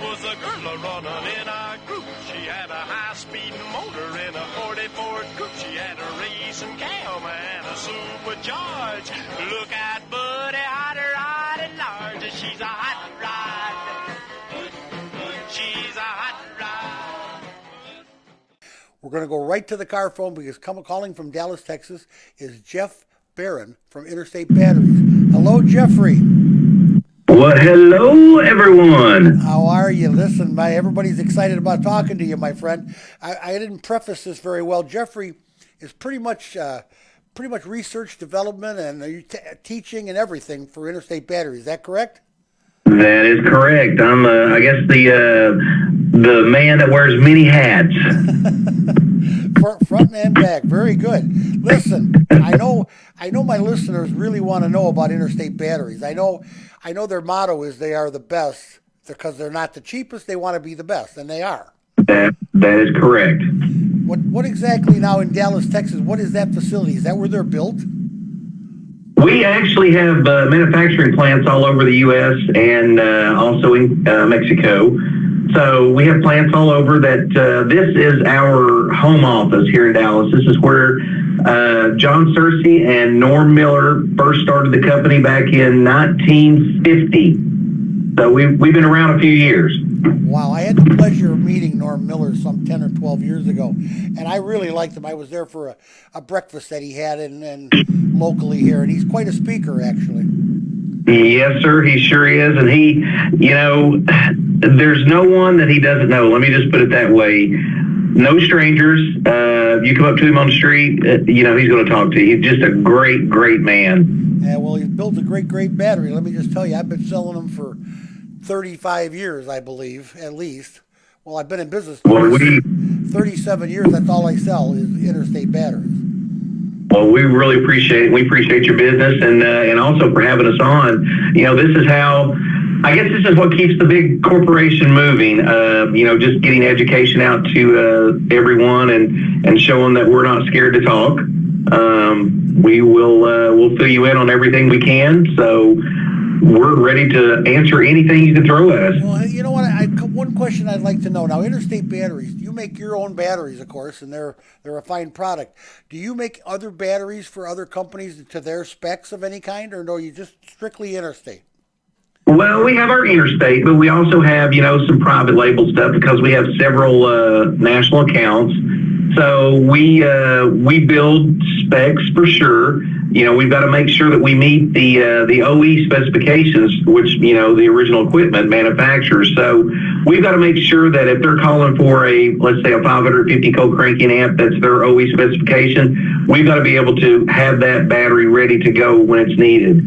Was a girl running in a group. She had a high-speed motor in a 40 Ford coupe. She had a racing cam and a supercharged. Look at Buddy, hot rod and large. She's a hot rod. She's a hot rod. We're going to go right to the car phone because calling from Dallas, Texas is Jeff Barron from Interstate Batteries. Hello, Jeffrey. Well, hello, everyone. How are you? Listen, everybody's excited about talking to you, my friend. I didn't preface this very well. Jeffrey is pretty much research development and teaching and everything for Interstate Battery. Is that correct? That is correct. I'm, I guess, the man that wears many hats. Front and back. Very good. Listen, I know my listeners really want to know about Interstate Batteries. I know their motto is they are the best because they're not the cheapest. They want to be the best, and they are. That is correct. What exactly now in Dallas, Texas? What is that facility? Is that where they're built? We actually have manufacturing plants all over the U.S. and also in Mexico. So we have plants all over that. This is our home office here in Dallas. This is where John Searcy and Norm Miller first started the company back in 1950. So we've been around a few years. Wow, I had the pleasure of meeting Norm Miller some 10 or 12 years ago, and I really liked him. I was there for a breakfast that he had in locally here, and he's quite a speaker, actually. Yes, sir, he sure is, and he, there's no one that he doesn't know. Let me just put it that way. No strangers. You come up to him on the street, he's going to talk to you. He's just a great, great man. Yeah, well, he's built a great, great battery. Let me just tell you, I've been selling them for 35 years, I believe, at least. Well, I've been in business 37 years. That's all I sell is Interstate Batteries. Well, we really appreciate it. We appreciate your business and also for having us on. This is how, I guess this is what keeps the big corporation moving, just getting education out to everyone and showing that we're not scared to talk. We'll fill you in on everything we can. So we're ready to answer anything you can throw at us. Well, you know what? One question I'd like to know. Now, Interstate Batteries, you make your own batteries, of course, and they're a fine product. Do you make other batteries for other companies to their specs of any kind, or no, you just strictly Interstate? Well, we have our Interstate, but we also have, some private label stuff because we have several national accounts. So we build specs for sure. We've got to make sure that we meet the OE specifications, which, the original equipment manufacturers. So we've got to make sure that if they're calling for let's say a 550 co-cranking amp, that's their OE specification, we've got to be able to have that battery ready to go when it's needed.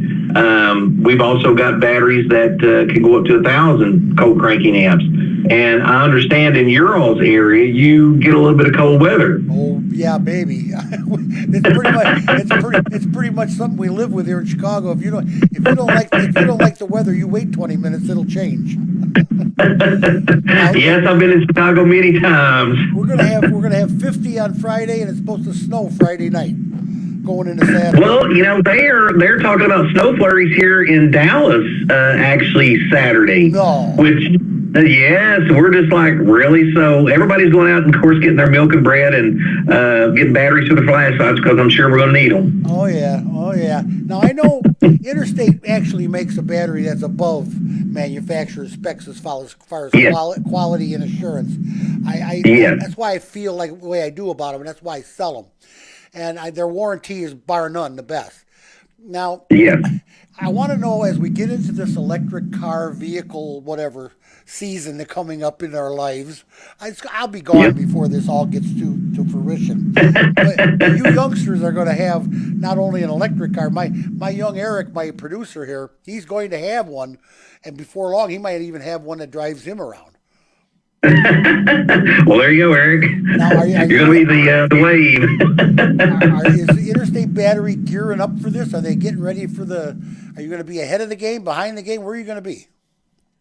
We've also got batteries that can go up to 1,000 cold cranking amps. And I understand in your all's area, you get a little bit of cold weather. Oh yeah, baby. It's pretty much something we live with here in Chicago. If you don't like the weather, you wait 20 minutes, it'll change. Yes, I've been in Chicago many times. We're gonna have 50 on Friday, and it's supposed to snow Friday night. Going into Saturday. Well, they're talking about snow flurries here in Dallas actually Saturday. No. Which, yes, we're just like, really? So everybody's going out and, of course, getting their milk and bread and getting batteries for the flashlights because I'm sure we're going to need them. Oh, yeah. Now, I know Interstate actually makes a battery that's above manufacturer's specs as far as yes. quality and assurance. Yes. That's why I feel like the way I do about them, and that's why I sell them. And their warranty is bar none the best. Now, yes. I want to know, as we get into this electric car, vehicle, whatever season that's coming up in our lives, I'll be gone before this all gets to fruition. But you youngsters are going to have not only an electric car. My young Eric, my producer here, he's going to have one, and before long, he might even have one that drives him around. Well, there you go, Eric. Now, you're going to be the wave. Is the Interstate Battery gearing up for this? Are they getting ready for are you going to be ahead of the game, behind the game? Where are you going to be?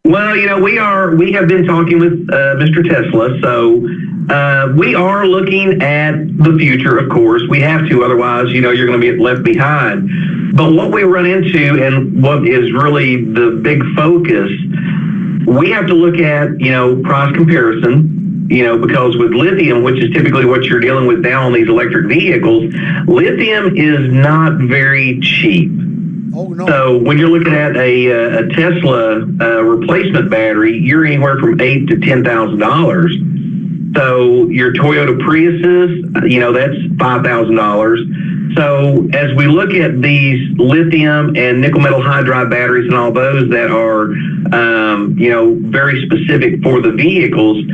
Well, we have been talking with Mr. Tesla, so We are looking at the future, of course. We have to, otherwise, you're going to be left behind. But what we run into, and what is really the big focus, we have to look at, price comparison, because with lithium, which is typically what you're dealing with now on these electric vehicles, lithium is not very cheap. Oh, no. So when you're looking at a Tesla replacement battery, you're anywhere from $8,000 to $10,000. So your Toyota Priuses, that's $5,000. So as we look at these lithium and nickel metal hydride batteries and all those that are, very specific for the vehicles,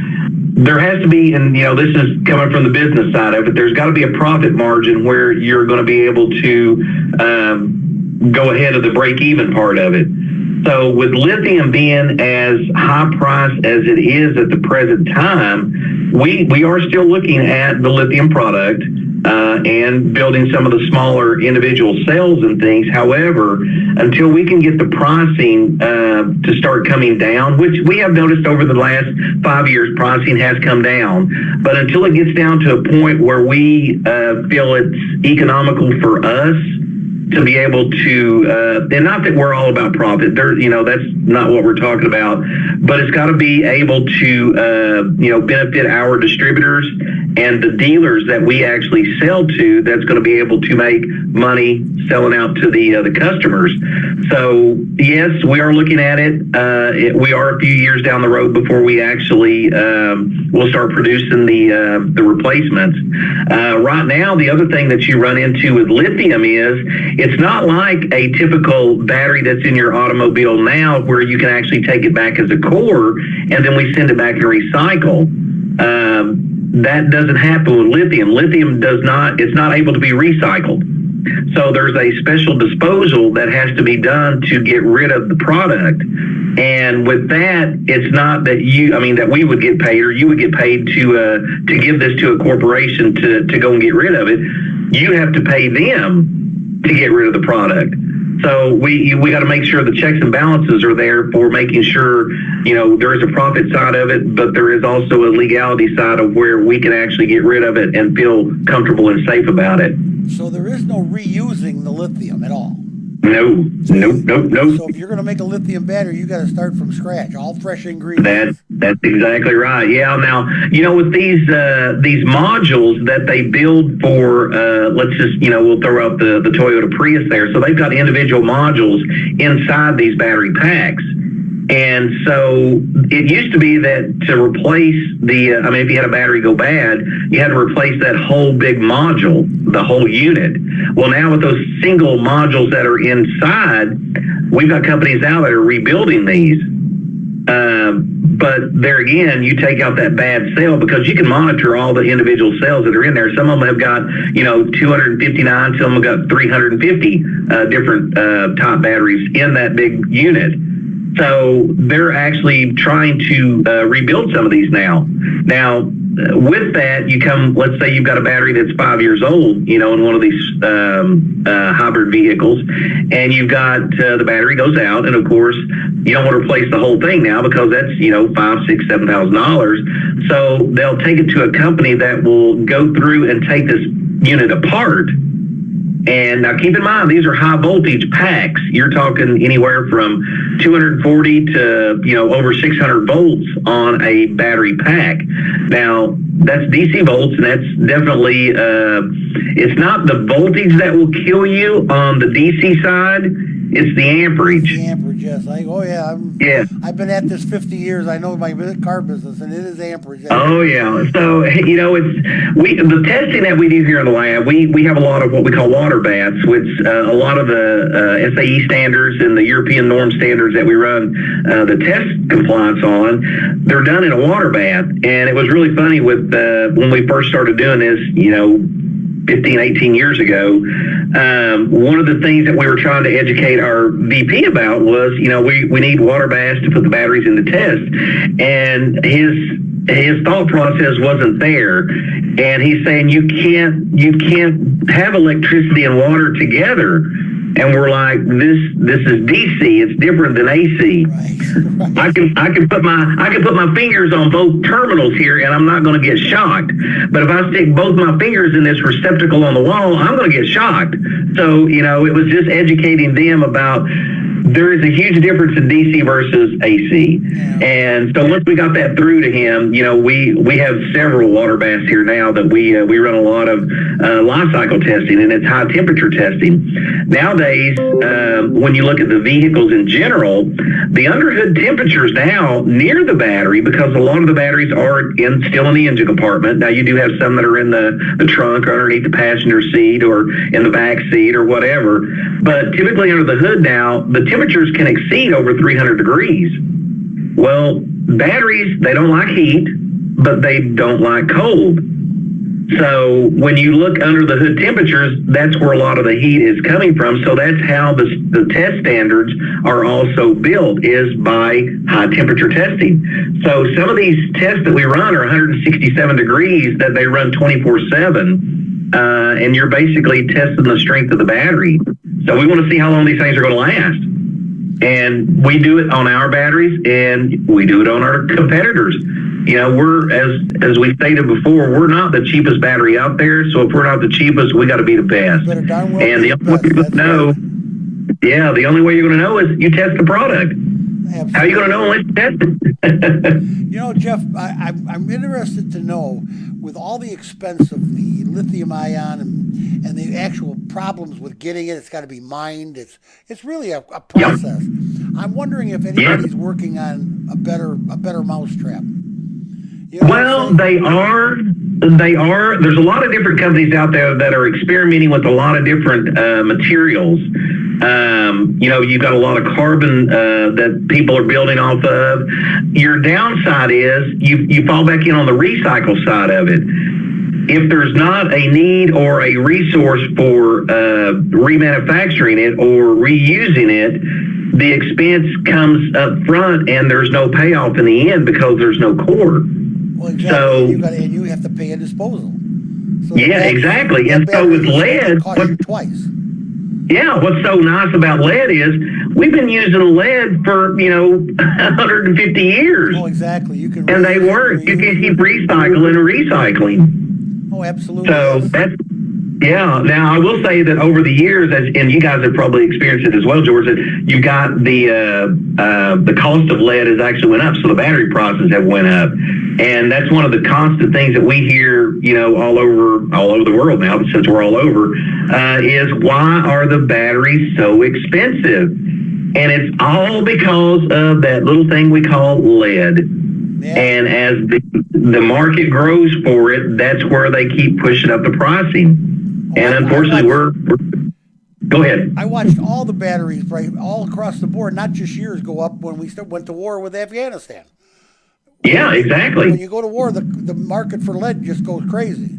there has to be, and this is coming from the business side of it, there's got to be a profit margin where you're going to be able to go ahead of the break-even part of it. So with lithium being as high priced as it is at the present time, we are still looking at the lithium product and building some of the smaller individual cells and things. However, until we can get the pricing to start coming down, which we have noticed over the last 5 years, pricing has come down. But until it gets down to a point where we feel it's economical for us to be able to, and not that we're all about profit, that's not what we're talking about, but it's got to be able to, benefit our distributors and the dealers that we actually sell to, that's going to be able to make money selling out to the customers. So yes, we are looking at it. We are a few years down the road before we actually will start producing the replacements. Right now, the other thing that you run into with lithium is it's not like a typical battery that's in your automobile now where you can actually take it back as a core and then we send it back and recycle. That doesn't happen with lithium. Lithium it's not able to be recycled. So there's a special disposal that has to be done to get rid of the product. And with that, it's not that that we would get paid or you would get paid to give this to a corporation to go and get rid of it. You have to pay them to get rid of the product. So we got to make sure the checks and balances are there for making sure, there is a profit side of it, but there is also a legality side of where we can actually get rid of it and feel comfortable and safe about it. So there is no reusing the lithium at all? No. So if you're going to make a lithium battery, you got to start from scratch, all fresh ingredients. That's exactly right. Yeah. Now, with these modules that they build for, let's just, we'll throw out the Toyota Prius there. So they've got individual modules inside these battery packs. And so it used to be that to replace if you had a battery go bad, you had to replace that whole big module, the whole unit. Well, now with those single modules that are inside, we've got companies now that are rebuilding these. But there again, you take out that bad cell because you can monitor all the individual cells that are in there. Some of them have got, 259, some have got 350 different top batteries in that big unit. So they're actually trying to rebuild some of these now. Now, with that, let's say you've got a battery that's 5 years old, in one of these hybrid vehicles, and you've got the battery goes out, and of course, you don't want to replace the whole thing now because that's, $5,000, $6,000, $7,000. So they'll take it to a company that will go through and take this unit apart. And now keep in mind, these are high voltage packs. You're talking anywhere from 240 to, over 600 volts on a battery pack. Now, that's DC volts, and that's definitely, it's not the voltage that will kill you on the DC side. It's the amperage. The amperage, yes. I've been at this 50 years. I know my car business, and it is amperage. Oh, yeah. So, the testing that we do here in the lab, we have a lot of what we call water baths, which a lot of the SAE standards and the European norm standards that we run the test compliance on, they're done in a water bath. And it was really funny with when we first started doing this, 15, 18 years ago, one of the things that we were trying to educate our VP about was, we need water baths to put the batteries in the test. And his thought process wasn't there. And he's saying you can't have electricity and water together. and we're like, this is DC. It's different than AC. Right. I can put my fingers on both terminals here, and I'm not going to get shocked. But if I stick both my fingers in this receptacle on the wall, I'm going to get shocked. So it was just educating them about there is a huge difference in DC versus AC. Yeah. And so once we got that through to him, we have several water baths here now that we run a lot of life cycle testing, and it's high temperature testing. Nowadays, when you look at the vehicles in general, the underhood temperatures now near the battery, because a lot of the batteries are still in the engine compartment. Now you do have some that are in the trunk or underneath the passenger seat or in the back seat or whatever. But typically under the hood now, the temperatures can exceed over 300 degrees. Well, batteries, they don't like heat, but they don't like cold. So when you look under the hood temperatures, that's where a lot of the heat is coming from. So that's how the test standards are also built, is by high temperature testing. So some of these tests that we run are 167 degrees that they run 24/7, and you're basically testing the strength of the battery. So we want to see how long these things are going to last. And we do it on our batteries, and we do it on our competitors. We're, as we stated before, we're not the cheapest battery out there. So if we're not the cheapest, we got to be the best. And the only way you're going to know, the only way you're going to know is you test the product. Absolutely. How are you going to know unless you test it? Jeff, I'm interested to know, with all the expense of the lithium ion and the actual problems with getting it, it's got to be mined. It's really a process. Yep. I'm wondering if anybody's working on a better mousetrap. Well, they are. There's a lot of different companies out there that are experimenting with a lot of different materials. You've got a lot of carbon that people are building off of. Your downside is you fall back in on the recycle side of it. If there's not a need or a resource for remanufacturing it or reusing it, the expense comes up front and there's no payoff in the end because there's no core. Well, exactly. So you have to pay a disposal. So exactly. And so with lead, twice. Yeah, what's so nice about lead is we've been using lead for 150 years. Oh, exactly. And they work. You can keep recycling and recycling. Oh, absolutely. So that's. Yeah. Now I will say that over the years, and you guys have probably experienced it as well, George, that you've got the cost of lead has actually went up, so the battery prices have went up, and that's one of the constant things that we hear, all over the world now, since we're all over, is why are the batteries so expensive? And it's all because of that little thing we call lead. Yeah. And as the market grows for it, that's where they keep pushing up the pricing. And unfortunately, we're go ahead. I watched all the batteries, all across the board, not just yours, go up when we went to war with Afghanistan. Yeah, exactly. When you go to war, the market for lead just goes crazy.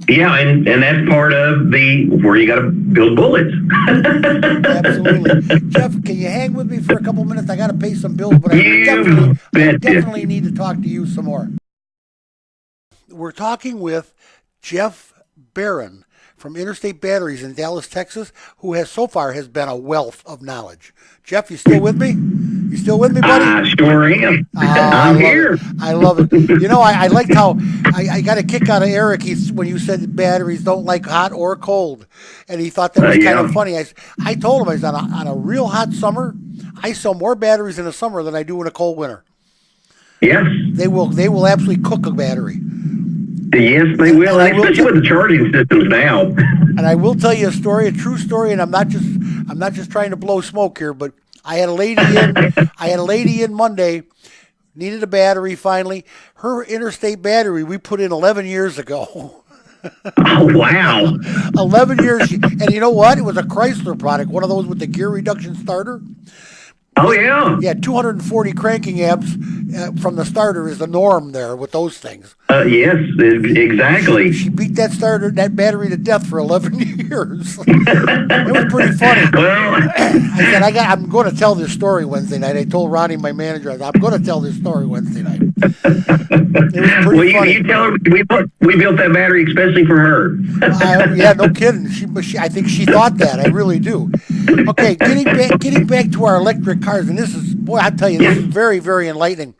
Yeah, and that's part of where you got to build bullets. Absolutely. Jeff, can you hang with me for a couple minutes? I got to pay some bills, but I definitely need to talk to you some more. We're talking with Jeff Barron from Interstate Batteries in Dallas, Texas, who has been a wealth of knowledge. Jeff, you still with me? You still with me, buddy? I sure am. I'm here. I love it. I liked how I got a kick out of Eric when you said batteries don't like hot or cold, and he thought that was kind of funny. I told him, on a real hot summer, I sell more batteries in the summer than I do in a cold winter. Yes. They will absolutely cook a battery. Yes, they will, especially with the charging systems now. And I will tell you a true story, and I'm not just trying to blow smoke here, but I had a lady in Monday, needed a battery finally. Her Interstate battery we put in 11 years ago. Oh, wow. 11 years. And you know what? It was a Chrysler product, one of those with the gear reduction starter. Oh yeah. Yeah, 240 cranking amps from the starter is the norm there with those things. Yes, exactly. She beat that battery to death for 11 years. It was pretty funny. Well, I said, I'm going to tell this story Wednesday night. I told Ronnie, my manager, I'm going to tell this story Wednesday night. It was pretty funny. You tell her we built that battery especially for her. Yeah, no kidding. I think she thought that. I really do. Okay, getting back to our electric cars, and this is, boy, I tell you, this is very, very enlightening.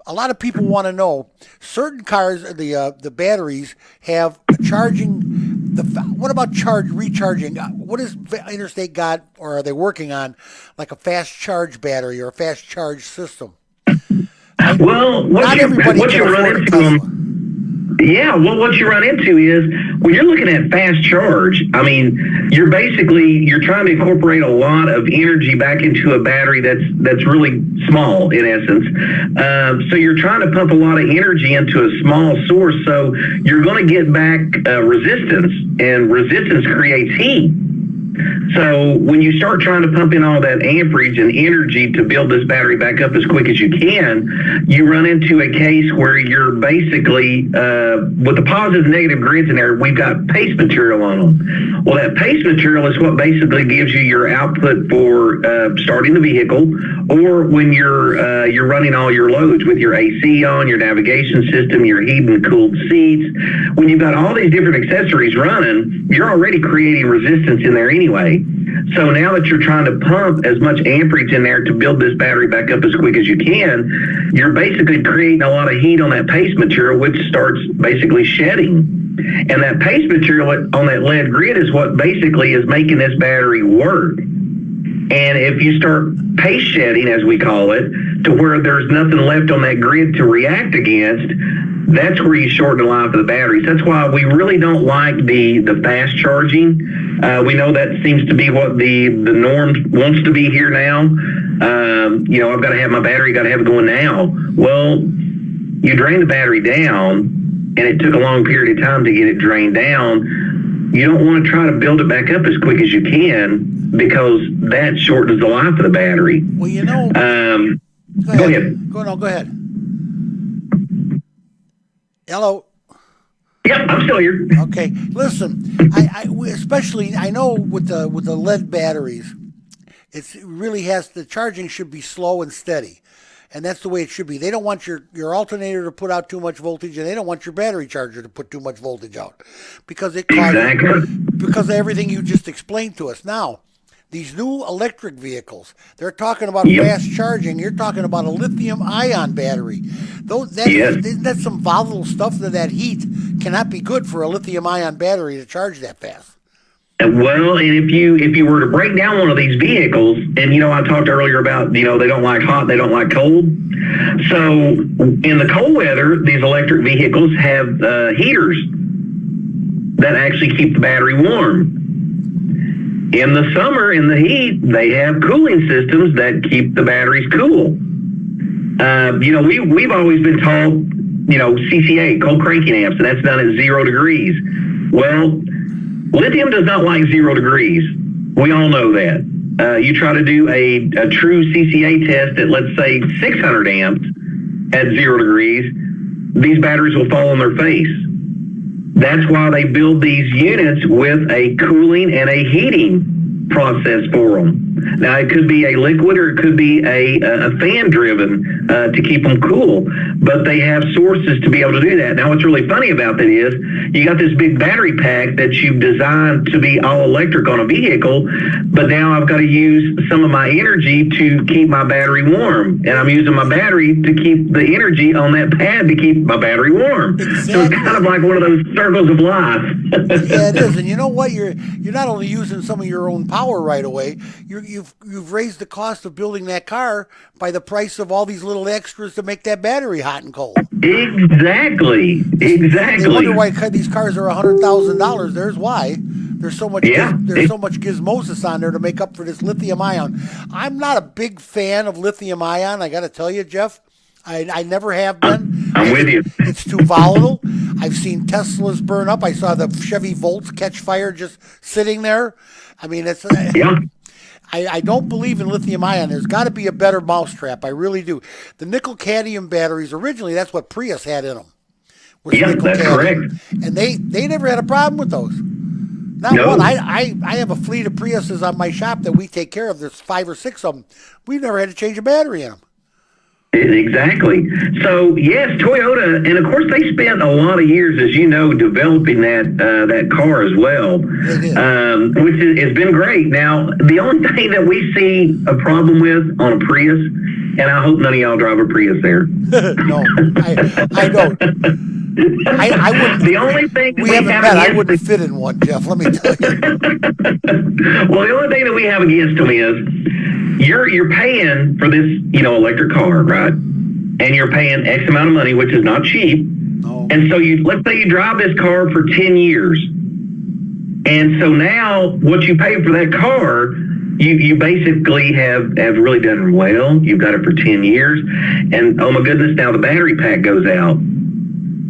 A lot of people want to know certain cars, the batteries have charging. What about recharging? What is Interstate got, or are they working on, like a fast charge battery or a fast charge system? Well, what you run into yeah, well, what you run into is when you're looking at fast charge, I mean, you're trying to incorporate a lot of energy back into a battery that's really small in essence. So you're trying to pump a lot of energy into a small source. So you're going to get back resistance, and resistance creates heat. So when you start trying to pump in all that amperage and energy to build this battery back up as quick as you can, you run into a case where you're basically, with the positive and negative grids in there, we've got paste material on them. Well, that paste material is what basically gives you your output for starting the vehicle, or when you're running all your loads with your AC on, your navigation system, your heated and cooled seats. When you've got all these different accessories running, you're already creating resistance in there anyway. So now that you're trying to pump as much amperage in there to build this battery back up as quick as you can, you're basically creating a lot of heat on that paste material, which starts basically shedding. And that paste material on that lead grid is what basically is making this battery work. And if you start paste shedding, as we call it, to where there's nothing left on that grid to react against, that's where you shorten the life of the batteries. That's why we really don't like the fast charging. We know that seems to be what the norm wants to be here now. I've got to have my battery, got to have it going now. Well, you drain the battery down, and it took a long period of time to get it drained down. You don't want to try to build it back up as quick as you can, because that shortens the life of the battery. Well, go ahead. Go ahead. Hello. Yep, I'm still here. Okay, listen. I know with the lead batteries, it really has, the charging should be slow and steady, and that's the way it should be. They don't want your alternator to put out too much voltage, and they don't want your battery charger to put too much voltage out, because it causes, because of everything you just explained to us. Now, these new electric vehicles, they're talking about fast charging. You're talking about a lithium-ion battery. Isn't that some volatile stuff that heat cannot be good for a lithium-ion battery to charge that fast? Well, and if you were to break down one of these vehicles, and I talked earlier about they don't like hot, they don't like cold. So in the cold weather, these electric vehicles have heaters that actually keep the battery warm. In the summer, in the heat, they have cooling systems that keep the batteries cool. We've always been taught, CCA, cold cranking amps, and that's done at 0 degrees. Well, lithium does not like 0 degrees. We all know that. You try to do a true CCA test at, let's say, 600 amps at 0 degrees, these batteries will fall on their face. That's why they build these units with a cooling and a heating process for them. Now, it could be a liquid or it could be a fan driven to keep them cool, but they have sources to be able to do that. Now, what's really funny about that is you got this big battery pack that you've designed to be all electric on a vehicle, but now I've got to use some of my energy to keep my battery warm, and I'm using my battery to keep the energy on that pad to keep my battery warm. Exactly. So it's kind of like one of those circles of life. Yeah, it is. And you know what? You're not only using some of your own power right away, you've raised the cost of building that car by the price of all these little extras to make that battery hot and cold. Exactly. They wonder why these cars are $100,000. There's why. There's so much gizmosis on there to make up for this lithium ion. I'm not a big fan of lithium ion, I got to tell you, Jeff. I never have been. I'm with you. It's too volatile. I've seen Teslas burn up. I saw the Chevy Volts catch fire just sitting there. I mean, I don't believe in lithium ion. There's got to be a better mousetrap. I really do. The nickel cadmium batteries, originally, that's what Prius had in them. Yeah, that's correct. And they never had a problem with those. Not No. one. I have a fleet of Priuses on my shop that we take care of. There's 5 or 6 of them. We've never had to change a battery in them. Exactly. So yes, Toyota, and of course they spent a lot of years, as you know, developing that car as well, which has been great. Now, the only thing that we see a problem with on a Prius, and I hope none of y'all drive a Prius there. No, I don't. I wouldn't. The only thing we haven't met. I wouldn't fit in one, Jeff. Let me tell you. Well, the only thing that we have against them is you're paying for this, electric car, right? And you're paying X amount of money, which is not cheap. Oh. And so let's say you drive this car for 10 years. And so now what you pay for that car, you basically have really done well. You've got it for 10 years. And oh my goodness, now the battery pack goes out.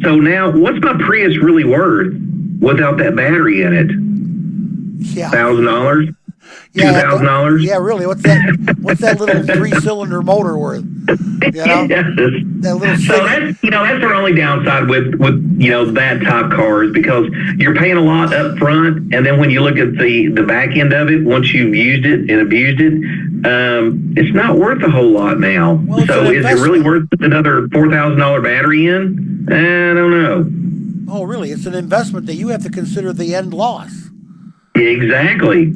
So now what's my Prius really worth without that battery in it? Yeah. $1,000? Yeah, $2,000? Yeah, really. What's that little 3-cylinder motor worth? Yes. That little so that's our only downside with that type cars, because you're paying a lot up front, and then when you look at the back end of it, once you've used it and abused it, it's not worth a whole lot now. Well, so is it really worth another $4,000 battery in? I don't know. Oh, really? It's an investment that you have to consider the end loss. Exactly.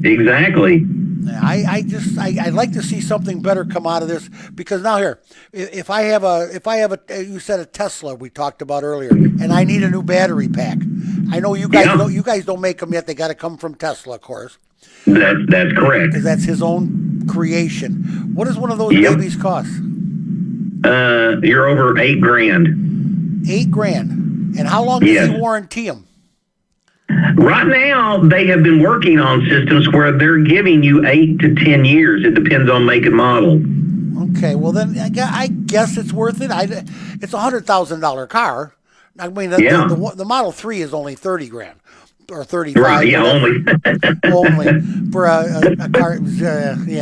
I'd like to see something better come out of this, because now here, if I have a you said a Tesla we talked about earlier, and I need a new battery pack. I know you guys don't make them yet. They got to come from Tesla, of course. That's correct. Because that's his own creation. What does one of those babies cost? You're over $8,000. $8,000. And how long does he warranty them? Right now, they have been working on systems where they're giving you 8 to 10 years. It depends on make and model. Okay, well then I guess it's worth it. It's $100,000 car. I mean, the Model 3 is only $30,000 or $35,000. Right, yeah, only for a car.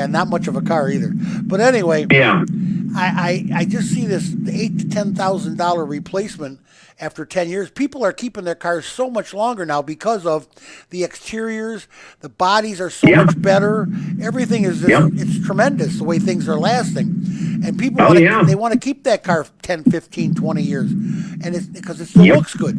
Not much of a car either. But anyway, I just see this $8,000 to $10,000 replacement. After 10 years, people are keeping their cars so much longer now because of the exteriors. The bodies are so much better. Everything is it's tremendous the way things are lasting. And people they want to keep that car 10, 15, 20 years. And it's because it still looks good.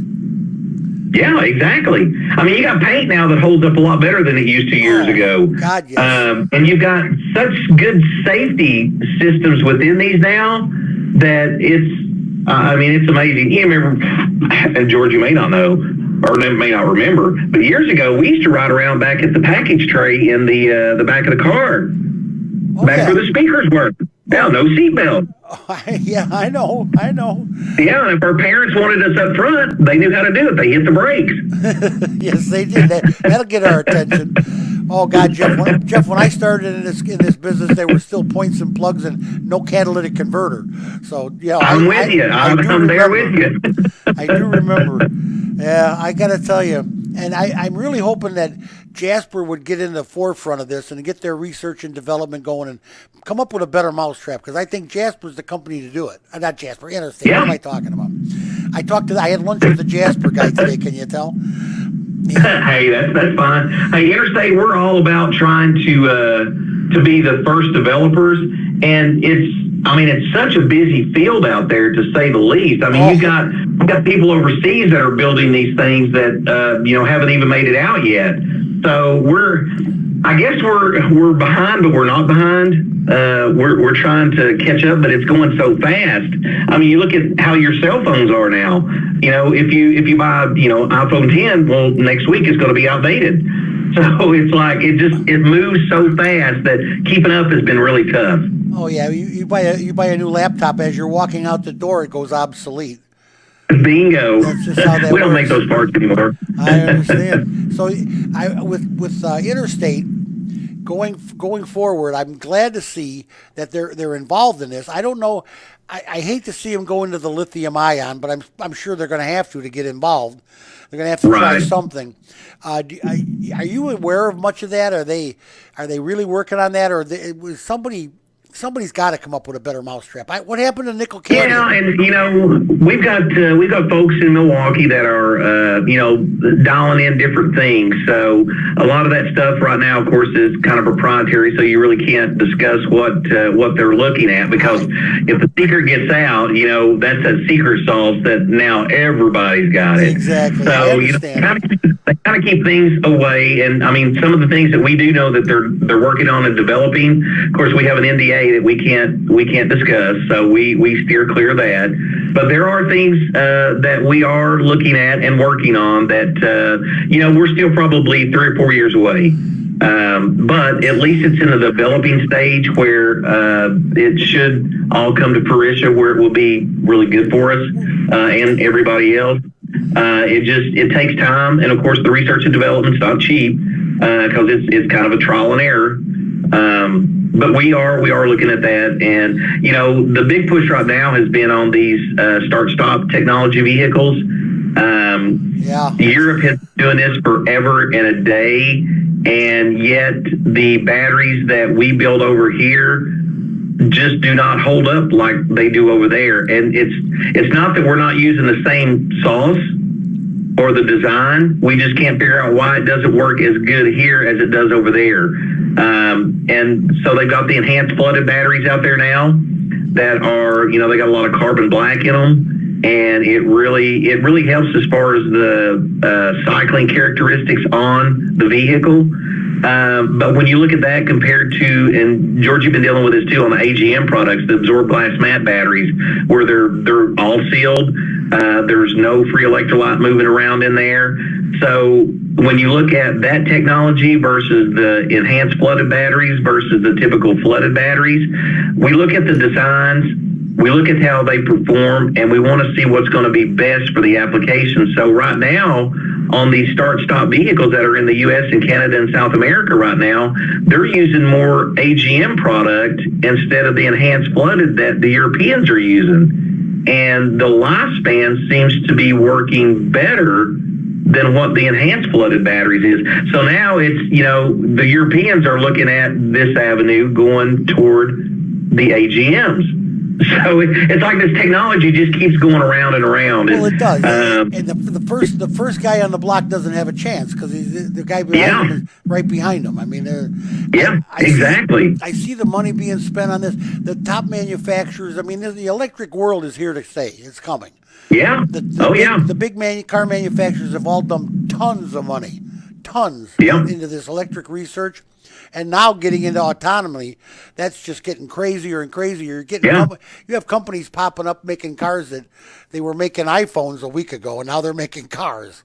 Yeah, exactly. I mean, you got paint now that holds up a lot better than it used to years ago. God, yes. And you've got such good safety systems within these now that it's amazing. You remember, and George, you may not know, or may not remember, but years ago, we used to ride around back at the package tray in the back of the car, back where the speakers were. Yeah, no seatbelt. Yeah, I know. Yeah, and if our parents wanted us up front, they knew how to do it. They hit the brakes. Yes, they did. That'll get our attention. Oh God, Jeff! When I started in this business, there were still points and plugs and no catalytic converter. So I'm with you. I'm there with you. I do remember. Yeah, I got to tell you, and I'm really hoping that Jasper would get in the forefront of this and get their research and development going and come up with a better mousetrap, because I think Jasper's the company to do it. Not Jasper, Interstate. Yeah. What am I talking about? I had lunch with the Jasper guy today. Can you tell? Yeah. Hey, that's fine. Hey, Interstate, we're all about trying to be the first developers, and it's such a busy field out there, to say the least. I mean, you got people overseas that are building these things that haven't even made it out yet. So we're behind, but we're not behind. We're trying to catch up, but it's going so fast. I mean, you look at how your cell phones are now. If you buy iPhone 10, well, next week it's going to be outdated. So it's like it moves so fast that keeping up has been really tough. Oh yeah, you buy a new laptop, as you're walking out the door, it goes obsolete. Bingo. That's just how that we don't make those parts anymore. I understand. So with Interstate, going forward, I'm glad to see that they're involved in this. I don't know. I hate to see them go into the lithium ion, but I'm sure they're going to have to get involved. They're going to have to try Right. something. Are you aware of much of that? Are they really working on that, or was somebody's got to come up with a better mousetrap? What happened to nickel cadmium? Yeah, and we've got folks in Milwaukee that are dialing in different things. So a lot of that stuff right now, of course, is kind of proprietary. So you really can't discuss what they're looking at, because if the secret gets out, that's a secret sauce that now everybody's got it. Exactly. I So understand. they kind of keep things away. And I mean, some of the things that we do know that they're working on and developing. Of course, we have an NDA that we can't discuss, so we steer clear of that. But there are things that we are looking at and working on that we're still probably 3 or 4 years away. But at least it's in the developing stage where it should all come to fruition, where it will be really good for us and everybody else. It takes time, and of course the research and development's not cheap, because it's kind of a trial and error. But we are looking at that, and the big push right now has been on these start-stop technology vehicles. Europe has been doing this forever and a day, and yet the batteries that we build over here just do not hold up like they do over there. And it's not that we're not using the same sauce or the design. We just can't figure out why it doesn't work as good here as it does over there. And so they've got the enhanced flooded batteries out there now that are, they got a lot of carbon black in them, and it really helps as far as the cycling characteristics on the vehicle. But when you look at that compared to, and George, you've been dealing with this too on the AGM products, the absorbed glass mat batteries, where they're all sealed. There's no free electrolyte moving around in there. So when you look at that technology versus the enhanced flooded batteries versus the typical flooded batteries, we look at the designs, we look at how they perform, and we want to see what's going to be best for the application. So right now, on these start-stop vehicles that are in the U.S. and Canada and South America right now, they're using more AGM product instead of the enhanced flooded that the Europeans are using. And the lifespan seems to be working better than what the enhanced flooded batteries is. So now it's, the Europeans are looking at this avenue going toward the AGMs. So it's like this technology just keeps going around and around. Well, it does. And the first guy on the block doesn't have a chance, because the guy behind him is right behind him. I mean, exactly. I see the money being spent on this. The top manufacturers. I mean, the electric world is here to stay. It's coming. Yeah. The big car manufacturers have all dumped tons of money, into this electric research. And now getting into autonomy, that's just getting crazier and crazier. You have companies popping up making cars that they were making iPhones a week ago, and now they're making cars.